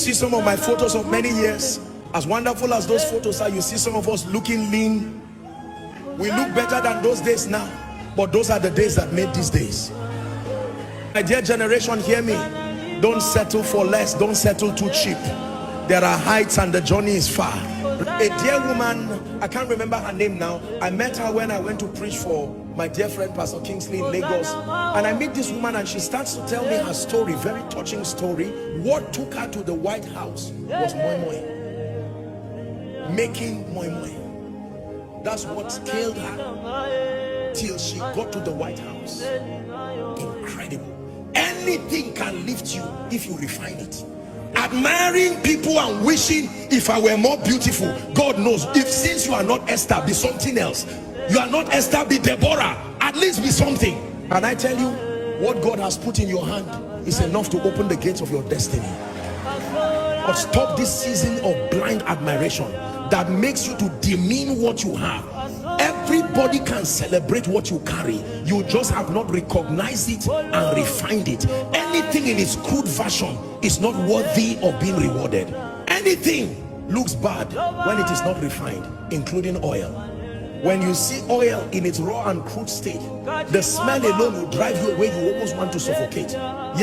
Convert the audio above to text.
see some of my photos of many years. As wonderful as those photos are, you see some of us looking lean. We look better than those days now, but those are the days that made these days. My dear generation, hear me. Don't settle for less. Don't settle too cheap. There are heights and the journey is far. A dear woman, I can't remember her name now. I met her when I went to preach for my dear friend Pastor Kingsley in Lagos, and I meet this woman and she starts to tell me her story, very touching story. What took her to the White House was moi moi, making moi moi. That's what scaled her till she got to the White House. Incredible. Anything can lift you if you refine it. Admiring people and wishing, if I were more beautiful. God knows, if since you are not Esther, be something else. You are not Esther, be Deborah. At least be something. And I tell you, what God has put in your hand is enough to open the gates of your destiny. But stop this season of blind admiration that makes you to demean what you have. Everybody can celebrate what you carry. You just have not recognized it and refined it. Anything in its crude version is not worthy of being rewarded. Anything looks bad when it is not refined, including oil. When you see oil in its raw and crude state, the smell alone will drive you away. You almost want to suffocate. Yes.